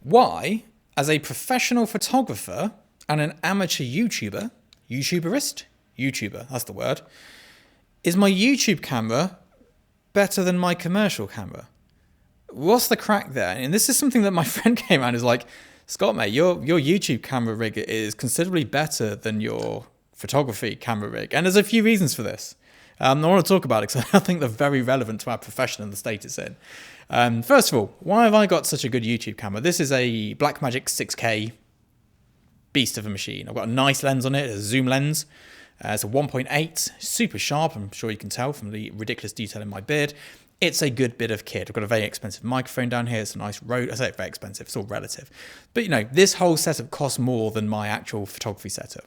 Why, as a professional photographer and an amateur YouTuber, that's the word, is my YouTube camera better than my commercial camera? What's the crack there? And this is something that my friend came around and is like, Scott, mate, your YouTube camera rig is considerably better than your photography camera rig. And there's a few reasons for this. I want to talk about it because I think they're very relevant to our profession and the state it's in. First of all, why have I got such a good YouTube camera? This is a Blackmagic 6K beast of a machine. I've got a nice lens on it, a zoom lens. It's a 1.8, super sharp. I'm sure you can tell from the ridiculous detail in my beard. It's a good bit of kit. I've got a very expensive microphone down here. It's a nice Rode. I say very expensive. It's all relative. But, you know, this whole setup costs more than my actual photography setup.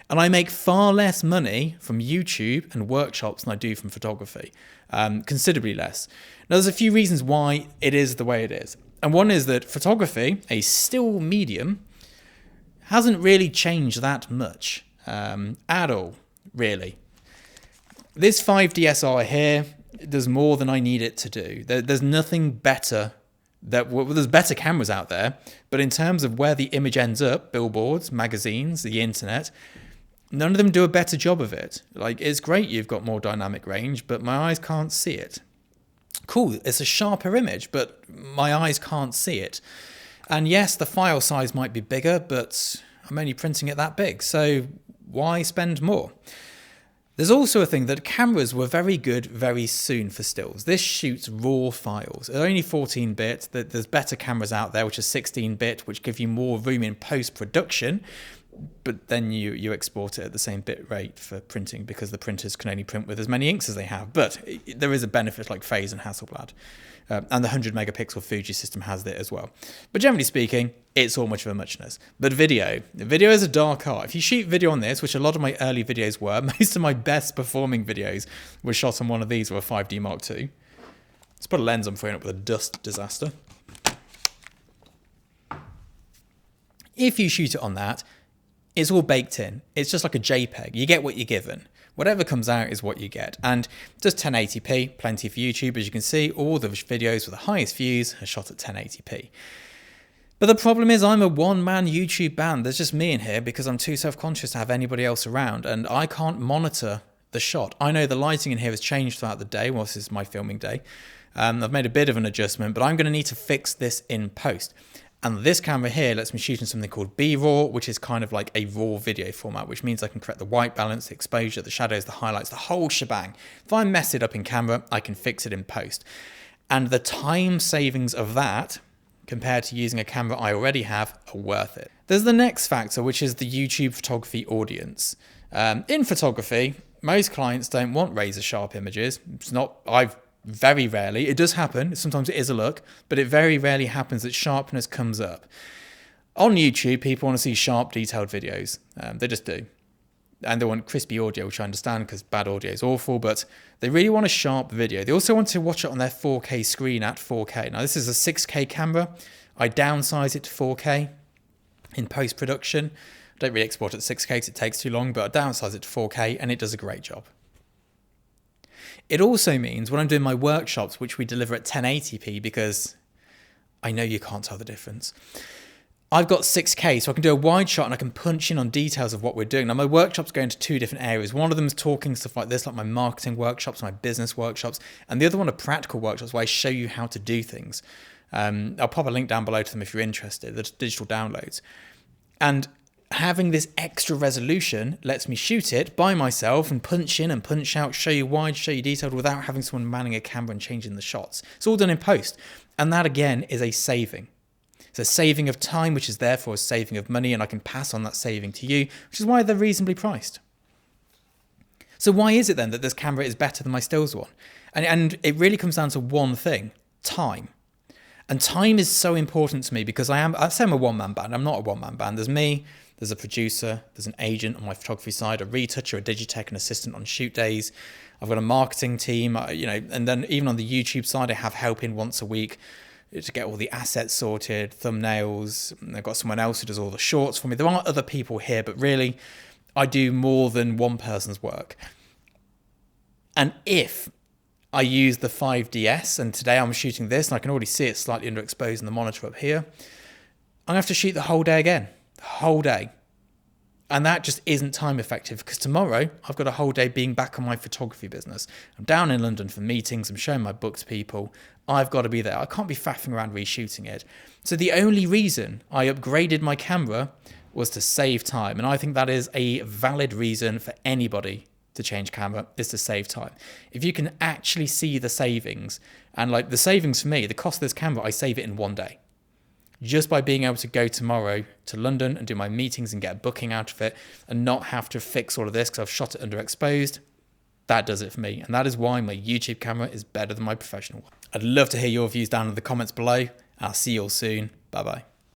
And I make far less money from YouTube and workshops than I do from photography. Considerably less. Now, there's a few reasons why it is the way it is. And one is that photography, a still medium, hasn't really changed that much at all, really. This 5DSR here does more than I need it to do. There's nothing better. There's better cameras out there, but in terms of where the image ends up, billboards, magazines, the internet, none of them do a better job of it. Like, it's great you've got more dynamic range, but my eyes can't see it. Cool, it's a sharper image, but my eyes can't see it. And yes, the file size might be bigger, but I'm only printing it that big, so why spend more? There's also a thing that cameras were very good very soon for stills. This shoots raw files. It's only 14-bit. There's better cameras out there which are 16-bit, which give you more room in post-production, but then you export it at the same bit rate for printing because the printers can only print with as many inks as they have. But there is a benefit like Phase and Hasselblad. And the 100 megapixel Fuji system has it as well. But generally speaking, it's all much of a muchness. But video is a dark art. If you shoot video on this, which a lot of my early videos were, most of my best performing videos were shot on one of these with a 5D Mark II. Let's put a lens on throwing up with a dust disaster. If you shoot it on that, it's all baked in. It's just like a JPEG. You get what you're given. Whatever comes out is what you get. And just 1080p, plenty for YouTube. As you can see, all the videos with the highest views are shot at 1080p. But the problem is I'm a one-man YouTube band. There's just me in here because I'm too self-conscious to have anybody else around, and I can't monitor the shot. I know the lighting in here has changed throughout the day. Well, this is my filming day. I've made a bit of an adjustment, but I'm going to need to fix this in post. And this camera here lets me shoot in something called B-RAW, which is kind of like a raw video format, which means I can correct the white balance, the exposure, the shadows, the highlights, the whole shebang. If I mess it up in camera, I can fix it in post. And the time savings of that, compared to using a camera I already have, are worth it. There's the next factor, which is the YouTube photography audience. In photography, most clients don't want razor sharp images. Very rarely, it does happen, sometimes it is a look, but it very rarely happens that sharpness comes up. On YouTube, people want to see sharp, detailed videos. They just do. And they want crispy audio, which I understand because bad audio is awful, but they really want a sharp video. They also want to watch it on their 4K screen at 4K. Now, this is a 6K camera. I downsize it to 4K in post-production. I don't really export it at 6K because it takes too long, but I downsize it to 4K and it does a great job. It also means when I'm doing my workshops, which we deliver at 1080p, because I know you can't tell the difference, I've got 6K, so I can do a wide shot and I can punch in on details of what we're doing. Now, my workshops go into two different areas. One of them is talking stuff like this, like my marketing workshops, my business workshops, and the other one are practical workshops where I show you how to do things. I'll pop a link down below to them if you're interested, the digital downloads. And having this extra resolution lets me shoot it by myself and punch in and punch out, show you wide, show you detailed without having someone manning a camera and changing the shots. It's all done in post. And that again is a saving. It's a saving of time, which is therefore a saving of money, and I can pass on that saving to you, which is why they're reasonably priced. So why is it then that this camera is better than my stills one? And it really comes down to one thing, time. And time is so important to me because I say I'm a one-man band. I'm not a one-man band. There's me, there's a producer, there's an agent on my photography side, a retoucher, a digitech, an assistant on shoot days. I've got a marketing team, and then even on the YouTube side, I have help in once a week to get all the assets sorted, thumbnails. I've got someone else who does all the shorts for me. There are other people here, but really, I do more than one person's work. And if I use the 5DS, and today I'm shooting this, and I can already see it slightly underexposed in the monitor up here, I'm going to have to shoot the whole day again. The whole day. And that just isn't time effective because tomorrow I've got a whole day being back on my photography business. I'm down in London for meetings. I'm showing my book to people. I've got to be there. I can't be faffing around reshooting it. So the only reason I upgraded my camera was to save time. And I think that is a valid reason for anybody to change camera, is to save time. If you can actually see the savings, and like the savings for me, the cost of this camera, I save it in one day. Just by being able to go tomorrow to London and do my meetings and get a booking out of it and not have to fix all of this because I've shot it underexposed, that does it for me. And that is why my YouTube camera is better than my professional one. I'd love to hear your views down in the comments below. I'll see you all soon. Bye-bye.